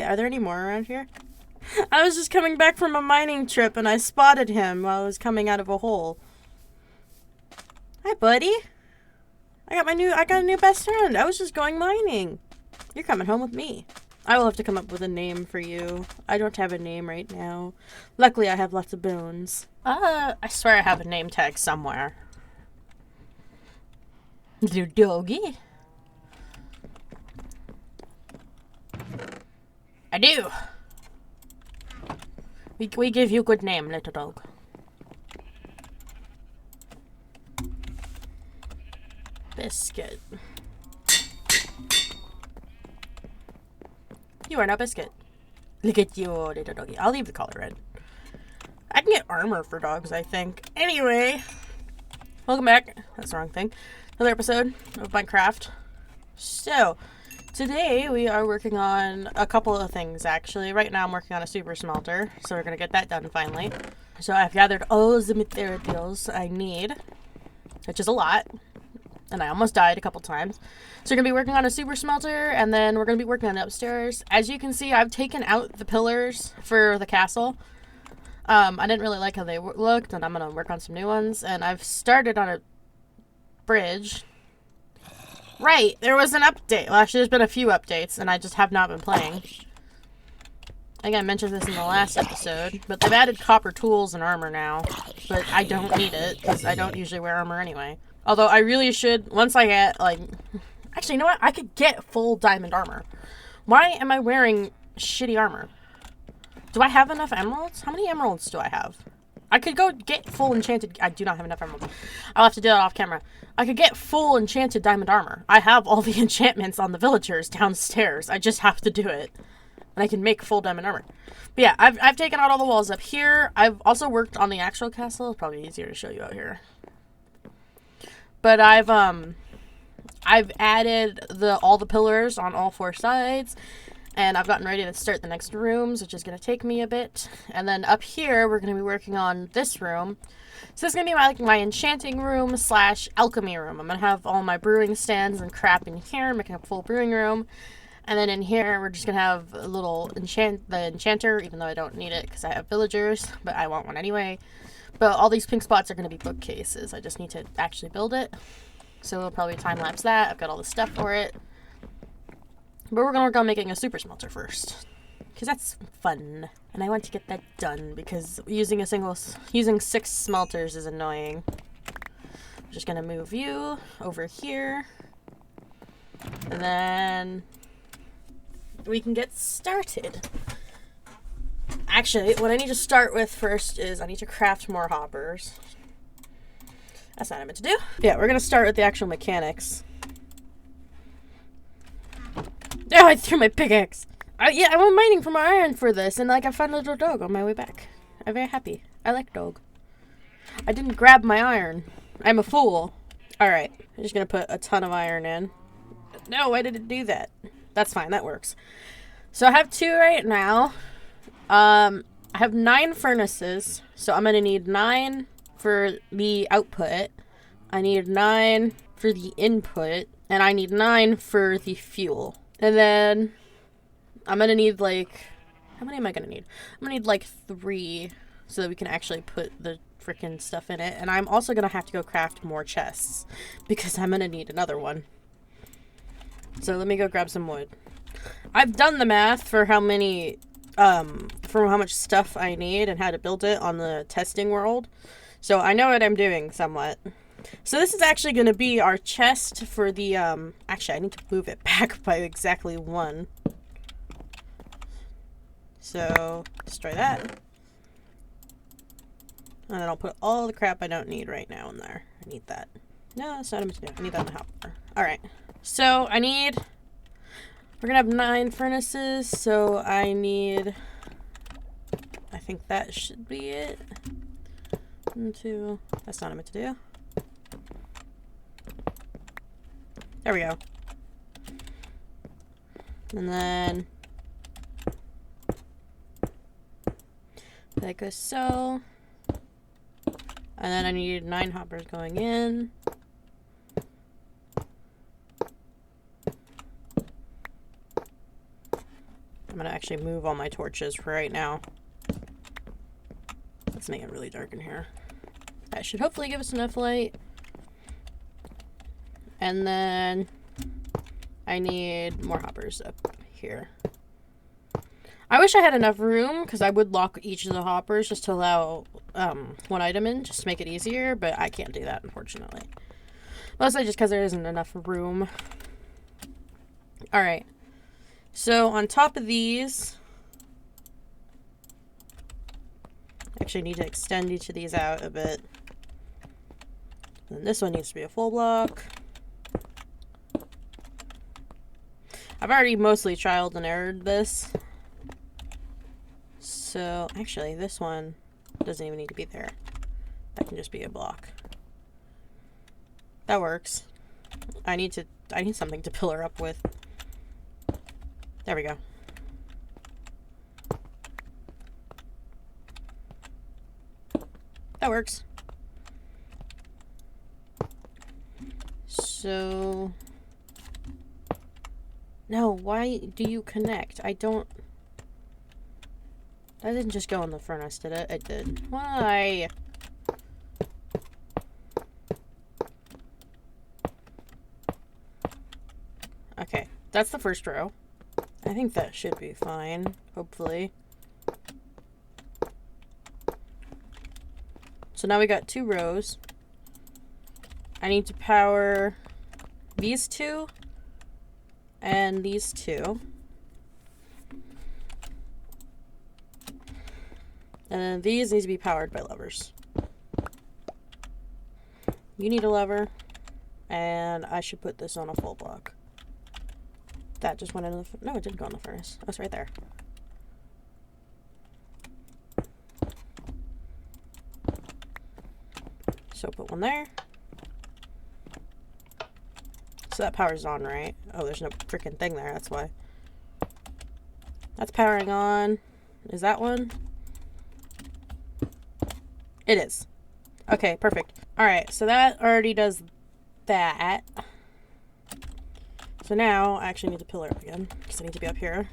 Are there any more around here? I was just coming back from a mining trip and I spotted him while I was coming out of a hole. Hi, buddy. I got a new best friend. I was just going mining. You're coming home with me. I will have to come up with a name for you. I don't have a name right now. Luckily, I have lots of bones. I swear I have a name tag somewhere. Little doggy. I do. We give you a good name, little dog. Biscuit. You are now Biscuit. Look at you, little doggy. I'll leave the collar red. I can get armor for dogs, I think. Anyway, welcome back. That's the wrong thing. Another episode of Minecraft. So, today we are working on a couple of things, actually. Right now I'm working on a super smelter, so we're going to get that done finally. So I've gathered all the materials I need, which is a lot. And I almost died a couple times. So we're going to be working on a super smelter, and then we're going to be working on the upstairs. As you can see, I've taken out the pillars for the castle. I didn't really like how they looked, and I'm going to work on some new ones. And I've started on a bridge. Right, there was an update. Well, actually, there's been a few updates, and I just have not been playing. I think I mentioned this in the last episode, but they've added copper tools and armor now. But I don't need it, because I don't usually wear armor anyway. Although I really should, once I get, like... Actually, you know what? I could get full diamond armor. Why am I wearing shitty armor? Do I have enough emeralds? How many emeralds do I have? I could go get full enchanted... I do not have enough emeralds. I'll have to do that off camera. I could get full enchanted diamond armor. I have all the enchantments on the villagers downstairs. I just have to do it. And I can make full diamond armor. But yeah, I've taken out all the walls up here. I've also worked on the actual castle. It's probably easier to show you out here. But I've added all the pillars on all 4 sides, and I've gotten ready to start the next rooms, which is going to take me a bit. And then up here, we're going to be working on this room. So this is going to be my enchanting room / alchemy room. I'm going to have all my brewing stands and crap in here, making a full brewing room. And then in here, we're just going to have a little the enchanter, even though I don't need it because I have villagers, but I want one anyway. But all these pink spots are going to be bookcases. I just need to actually build it. So we'll probably time-lapse that. I've got all the stuff for it. But we're going to work on making a super smelter first. Because that's fun. And I want to get that done because using 6 smelters is annoying. I'm just going to move you over here. And then we can get started. Actually, what I need to start with first is I need to craft more hoppers. That's not what I meant to do. Yeah, we're going to start with the actual mechanics. Oh, I threw my pickaxe. Yeah, I went mining for my iron for this, and like I found a little dog on my way back. I'm very happy. I like dog. I didn't grab my iron. I'm a fool. Alright, I'm just going to put a ton of iron in. No, why did it do that? That's fine, that works. So I have 2 right now. I have 9 furnaces, so I'm going to need 9 for the output. I need 9 for the input, and I need 9 for the fuel. And then I'm going to need like, how many am I going to need? I'm going to need like 3 so that we can actually put the freaking stuff in it. And I'm also going to have to go craft more chests because I'm going to need another one. So let me go grab some wood. I've done the math for how many for how much stuff I need and how to build it on the testing world. So I know what I'm doing somewhat. So this is actually going to be our chest for the, actually I need to move it back by exactly 1. So, destroy that. And then I'll put all the crap I don't need right now in there. I need that. No, that's not what I'm going to do. I need that in the hopper. Alright. So, we're going to have 9 furnaces, so I need, I think that should be it. 1, 2, that's not what I meant to do. There we go. And then that goes so. And then I need 9 hoppers going in. I'm gonna actually move all my torches for right now. Let's make it really dark in here. That should hopefully give us enough light. And then I need more hoppers up here. I wish I had enough room, because I would lock each of the hoppers just to allow one item in, just to make it easier, but I can't do that, unfortunately. Mostly just because there isn't enough room. Alright. So, on top of these... actually need to extend each of these out a bit. And this one needs to be a full block. I've already mostly trialed and errored this. So, actually, this one doesn't even need to be there. That can just be a block. That works. I need something to pillar up with. There we go. That works. So... no, why do you connect? I don't... that didn't just go in the furnace, did it? It did. Why? Okay, that's the first row. I think that should be fine, hopefully. So now we got 2 rows. I need to power these 2 and these 2. And then these need to be powered by levers. You need a lever, and I should put this on a full block. That just went into the... no, it didn't go in the furnace. Oh, it's right there. So put one there. So that power's on, right? Oh, there's no freaking thing there, that's why. That's powering on. Is that one? It is. Okay, perfect. Alright, so that already does that. So now, I actually need to pillar up again, because I need to be up here.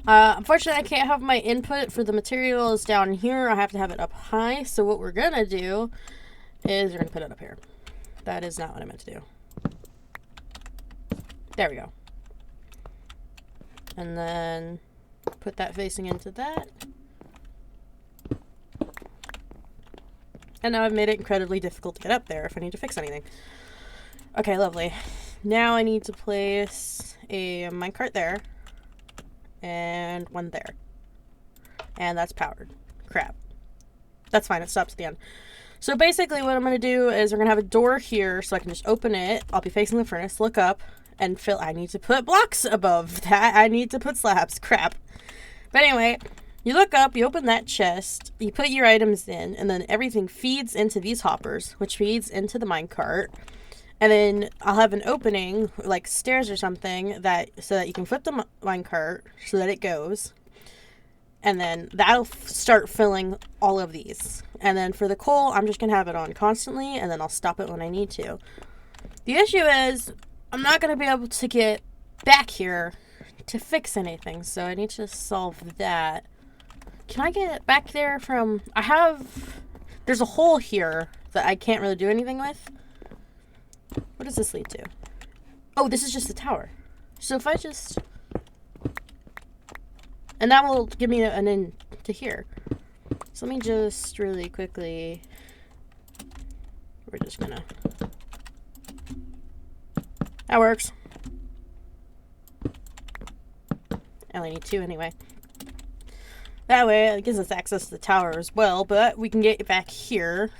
Unfortunately, I can't have my input for the materials down here. I have to have it up high. So what we're going to do is we're going to put it up here. That is not what I meant to do. There we go. And then put that facing into that. And now I've made it incredibly difficult to get up there if I need to fix anything. Okay, lovely. Now I need to place a minecart there. And one there. And that's powered. Crap. That's fine, it stops at the end. So basically what I'm going to do is we're going to have a door here so I can just open it. I'll be facing the furnace, look up, and fill... I need to put blocks above that. I need to put slabs. Crap. But anyway, you look up, you open that chest, you put your items in, and then everything feeds into these hoppers, which feeds into the minecart. And then I'll have an opening, like stairs or something, so that you can flip the minecart so that it goes. And then that'll start filling all of these. And then for the coal, I'm just going to have it on constantly, and then I'll stop it when I need to. The issue is, I'm not going to be able to get back here to fix anything, so I need to solve that. Can I get back there from... there's a hole here that I can't really do anything with. What does this lead to? Oh, this is just the tower. So if I just... and that will give me an in to here. So let me just really quickly... we're just gonna... that works. I only need 2 anyway. That way it gives us access to the tower as well, but we can get back here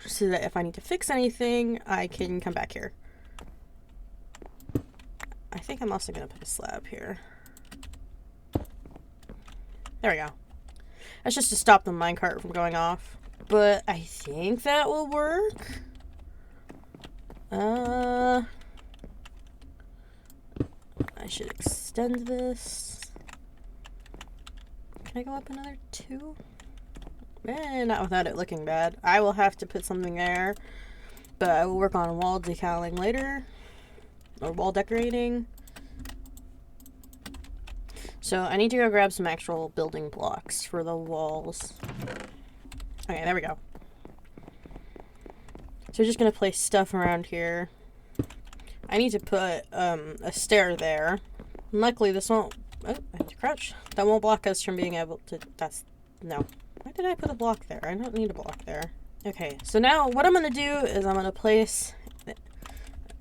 so that if I need to fix anything, I can come back here. I think I'm also going to put a slab here. There we go. That's just to stop the minecart from going off. But I think that will work. I should extend this. Can I go up another 2? Not without it looking bad. I will have to put something there. But I will work on wall decaling later. Or wall decorating. So I need to go grab some actual building blocks for the walls. Okay, there we go. So we're just gonna place stuff around here. I need to put a stair there. Luckily this won't... Oh, I have to crouch. That won't block us from being able to... No. Why did I put a block there? I don't need a block there. Okay, so now what I'm gonna do is I'm gonna place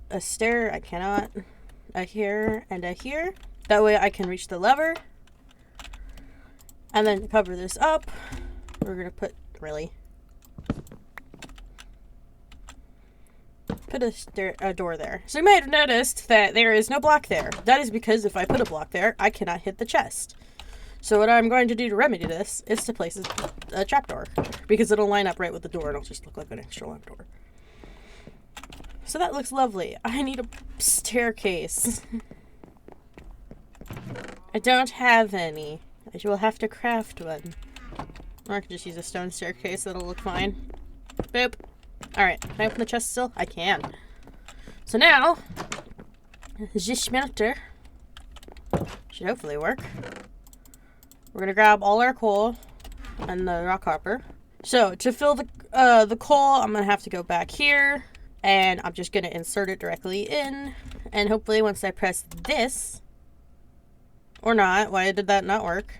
a stair. I cannot. A here and a here. That way I can reach the lever. And then to cover this up, we're gonna put... Really? Put a door there. So you might have noticed that there is no block there. That is because if I put a block there, I cannot hit the chest. So what I'm going to do to remedy this is to place a trapdoor, because it'll line up right with the door and it'll just look like an extra long door. So that looks lovely. I need a staircase. I don't have any. I will have to craft one. Or I can just use a stone staircase. That'll look fine. Boop. Alright, can I open the chest still? I can. So now, the smelter should hopefully work. We're gonna grab all our coal and the rock hopper. So to fill the coal, I'm gonna have to go back here, and I'm just gonna insert it directly in. And hopefully, once I press this, or not, why did that not work?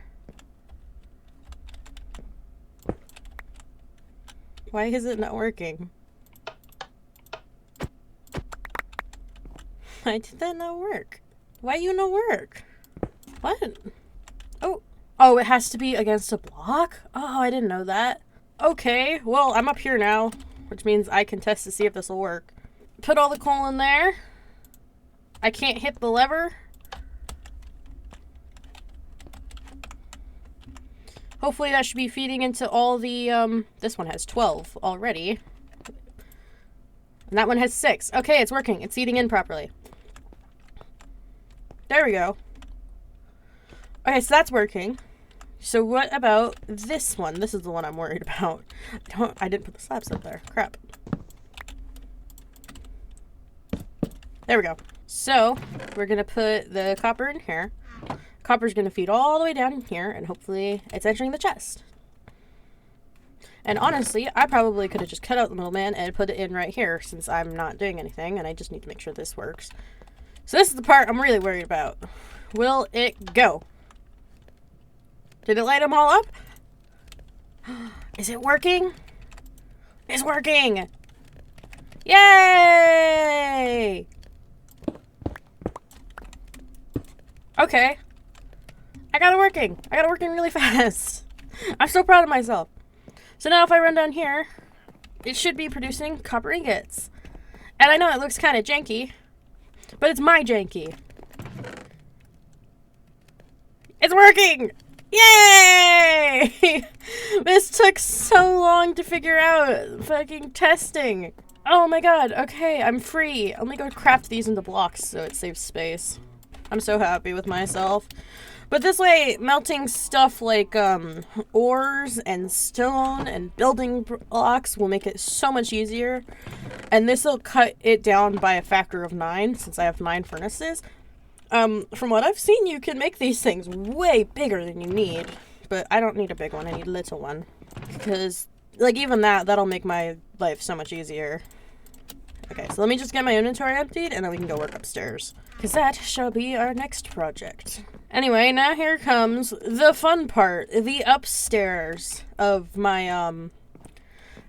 Why is it not working? Why did that not work? Why you no work? What? Oh. Oh, it has to be against a block? Oh, I didn't know that. Okay, well, I'm up here now, which means I can test to see if this will work. Put all the coal in there. I can't hit the lever. Hopefully that should be feeding into all the, this one has 12 already. And that one has 6. Okay, it's working. It's feeding in properly. There we go. Okay, so that's working. So what about this one? This is the one I'm worried about. I didn't put the slabs up there. Crap. There we go. So we're gonna put the copper in here. Copper's gonna feed all the way down in here, and hopefully it's entering the chest. And honestly, I probably could have just cut out the middleman and put it in right here, since I'm not doing anything, and I just need to make sure this works. So this is the part I'm really worried about. Will it go? Did it light them all up? Is it working? It's working! Yay! Okay. I got it working. I got it working really fast. I'm so proud of myself. So now if I run down here, it should be producing copper ingots. And I know it looks kind of janky, but it's my janky. It's working! Yay! This took so long to figure out. Fucking testing. Oh my god. Okay, I'm free. Let me go craft these into blocks so it saves space. I'm so happy with myself. But this way, melting stuff like ores and stone and building blocks will make it so much easier. And this will cut it down by a factor of 9 since I have 9 furnaces. From what I've seen, you can make these things way bigger than you need. But I don't need a big one, I need a little one. Because, like, even that'll make my life so much easier. Okay, so let me just get my inventory emptied, and then we can go work upstairs. Because that shall be our next project. Anyway, now here comes the fun part. The upstairs of my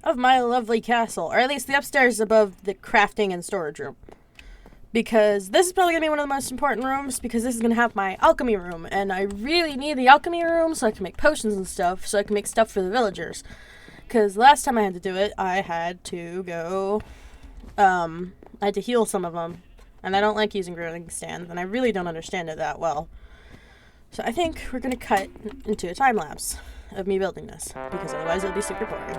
lovely castle. Or at least the upstairs above the crafting and storage room. Because this is probably going to be one of the most important rooms, because this is going to have my alchemy room. And I really need the alchemy room so I can make potions and stuff, so I can make stuff for the villagers. Because last time I had to do it, I had to go, I had to heal some of them. And I don't like using growing stands, and I really don't understand it that well. So I think we're going to cut into a time lapse of me building this, because otherwise it'll be super boring.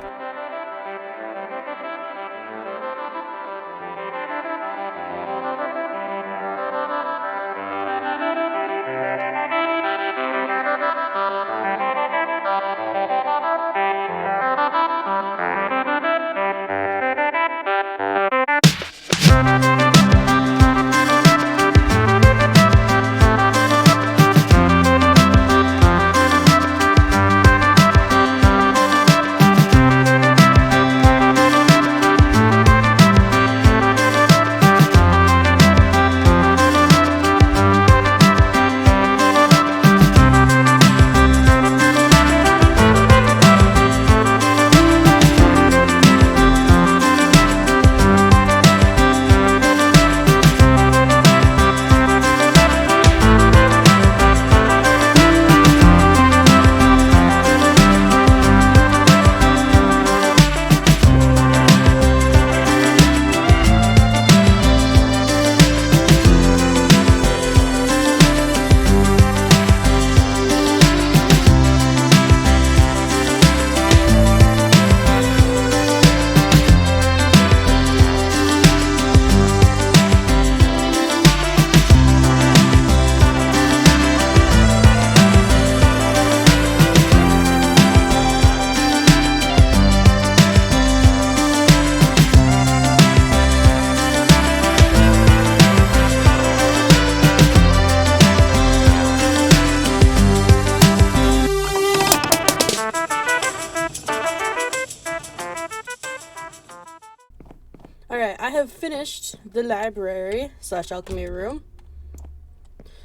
finished the library / alchemy room.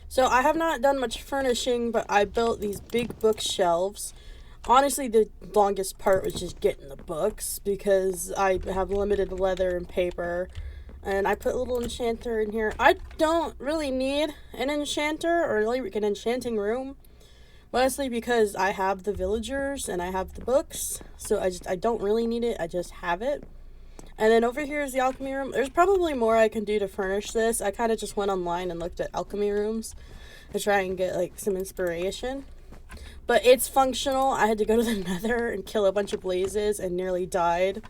So I have not done much furnishing, but I built these big bookshelves. Honestly, the longest part was just getting the books because I have limited leather and paper. And I put a little enchanter in here. I don't really need an enchanter or like an enchanting room. Mostly because I have the villagers and I have the books. So I don't really need it. I just have it. And then over here is the alchemy room. There's probably more I can do to furnish this. I kind of just went online and looked at alchemy rooms to try and get like some inspiration. But it's functional. I had to go to the nether and kill a bunch of blazes and nearly died.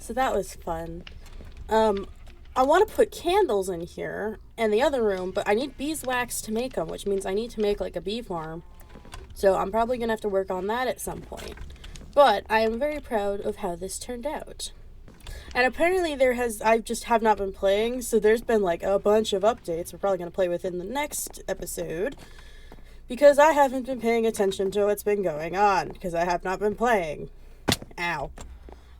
So that was fun. I want to put candles in here and the other room, but I need beeswax to make them, which means I need to make like a bee farm. So I'm probably going to have to work on that at some point. But I am very proud of how this turned out. And apparently I just have not been playing, so there's been like a bunch of updates we're probably going to play within the next episode. Because I haven't been paying attention to what's been going on, because I have not been playing. Ow.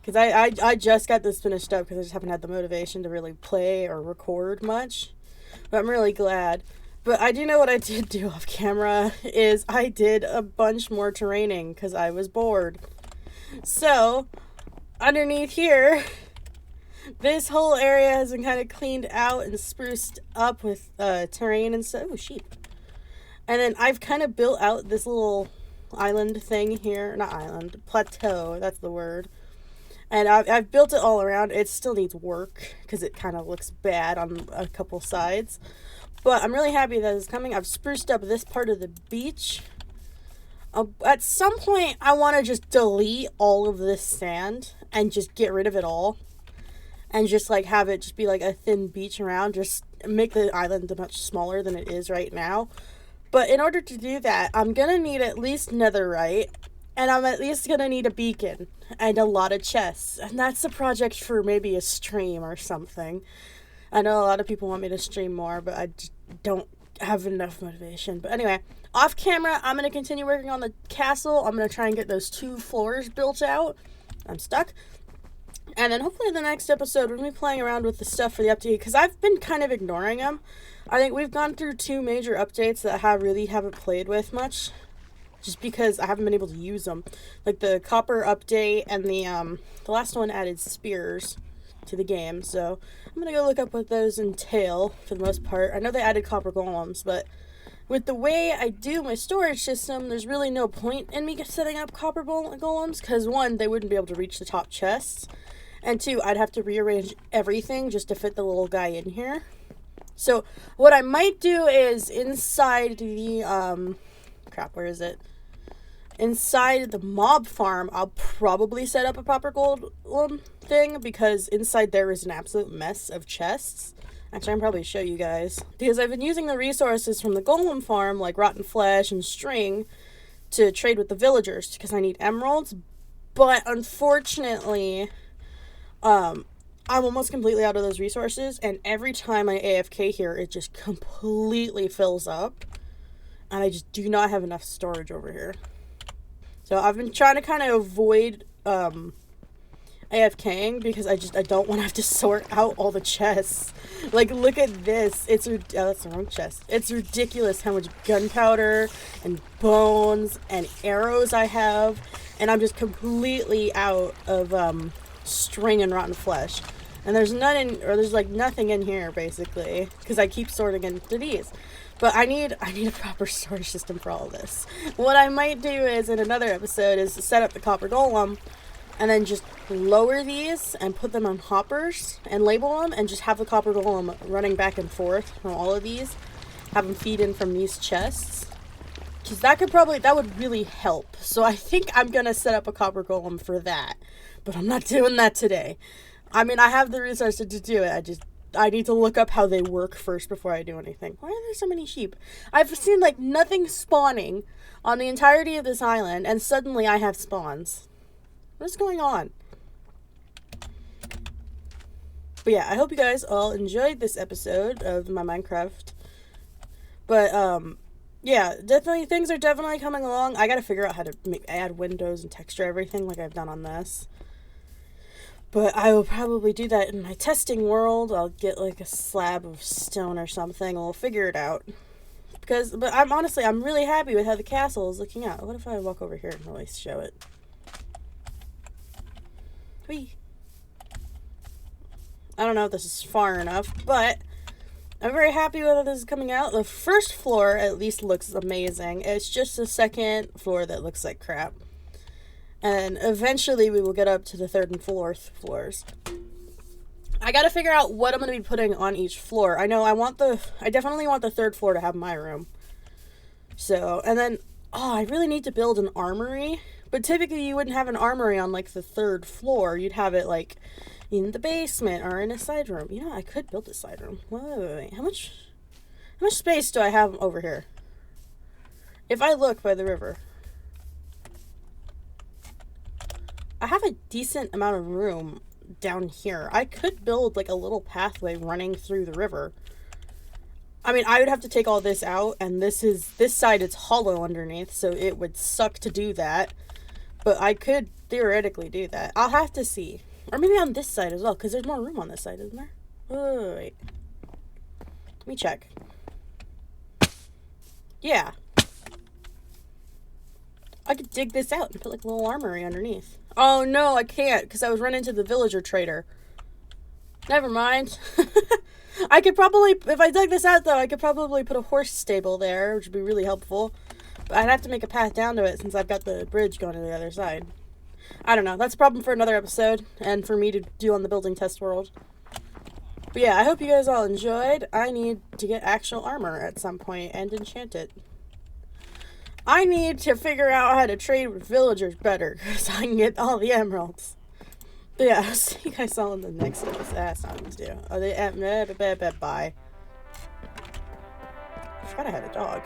Because I just got this finished up because I just haven't had the motivation to really play or record much. But I'm really glad. But I do know what I did do off camera is I did a bunch more terraining because I was bored. So, underneath here, this whole area has been kind of cleaned out and spruced up with terrain and stuff. Oh, sheep. And then I've kind of built out this little island thing here. Not island, plateau, that's the word. And I've built it all around. It still needs work because it kind of looks bad on a couple sides. But I'm really happy that it's coming. I've spruced up this part of the beach. At some point, I want to just delete all of this sand and just get rid of it all. And just like have it just be like a thin beach around. Just make the island much smaller than it is right now. But in order to do that, I'm going to need at least netherite. And I'm at least going to need a beacon and a lot of chests. And that's a project for maybe a stream or something. I know a lot of people want me to stream more, but I just don't have enough motivation. But anyway, off camera, I'm going to continue working on the castle. I'm going to try and get those 2 floors built out. I'm stuck. And then hopefully the next episode, we're going to be playing around with the stuff for the update. Because I've been kind of ignoring them. I think we've gone through 2 major updates that I really haven't played with much. Just because I haven't been able to use them. Like the copper update and the last one added spears to the game. So I'm going to go look up what those entail for the most part. I know they added copper golems, but with the way I do my storage system, there's really no point in me setting up copper golems. Because 1, they wouldn't be able to reach the top chests. And 2, I'd have to rearrange everything just to fit the little guy in here. So what I might do is inside the where is it? Inside the mob farm, I'll probably set up a proper golem thing because inside there is an absolute mess of chests. Actually, I'll probably show you guys. Because I've been using the resources from the golem farm, like rotten flesh and string, to trade with the villagers because I need emeralds. But unfortunately, I'm almost completely out of those resources. And every time I AFK here, it just completely fills up. And I just do not have enough storage over here. So I've been trying to kind of avoid AFKing because I don't want to have to sort out all the chests. Like, look at this. That's the wrong chest. It's ridiculous how much gunpowder and bones and arrows I have. And I'm just completely out of string and rotten flesh. And there's nothing in here, basically. Because I keep sorting into these. But I need a proper storage system for all of this. What I might do is, in another episode, is set up the copper golem and then just lower these and put them on hoppers and label them and just have the copper golem running back and forth from all of these. Have them feed in from these chests. Because that would really help. So I think I'm going to set up a copper golem for that. But I'm not doing that today. I mean, I have the resources to do it. I need to look up how they work first before I do anything. Why are there so many sheep? I've seen, like, nothing spawning on the entirety of this island, and suddenly I have spawns. What's going on? But yeah, I hope you guys all enjoyed this episode of my Minecraft. But, yeah, things are definitely coming along. I gotta figure out how to add windows and texture everything like I've done on this. But I will probably do that in my testing world. I'll get like a slab of stone or something, and we'll figure it out. But I'm really happy with how the castle is looking out. What if I walk over here and really show it? Whee! I don't know if this is far enough, but I'm very happy with how this is coming out. The first floor at least looks amazing. It's just the second floor that looks like crap. And eventually we will get up to the third and fourth floors. I gotta figure out what I'm gonna be putting on each floor. I know I definitely want the third floor to have my room. So, and then, I really need to build an armory. But typically you wouldn't have an armory on like the third floor. You'd have it like in the basement or in a side room. You know, I could build a side room. Wait. How much space do I have over here? If I look by the river, I have a decent amount of room down here. I could build like a little pathway running through the river. I mean, I would have to take all this out, and this side is hollow underneath, so it would suck to do that. But I could theoretically do that. I'll have to see. Or maybe on this side as well, because there's more room on this side, isn't there? Oh, wait. Let me check. Yeah. I could dig this out and put like a little armory underneath. Oh no, I can't, because I was running into the villager trader. Never mind. I could probably, if I dug this out though, I could probably put a horse stable there, which would be really helpful. But I'd have to make a path down to it since I've got the bridge going to the other side. I don't know. That's a problem for another episode and for me to do on the building test world. But yeah, I hope you guys all enjoyed. I need to get actual armor at some point and enchant it. I need to figure out how to trade with villagers better because I can get all the emeralds. But yeah, I'll see you guys all in the next episode. That's not what to do. Oh, bye. I forgot I had a dog.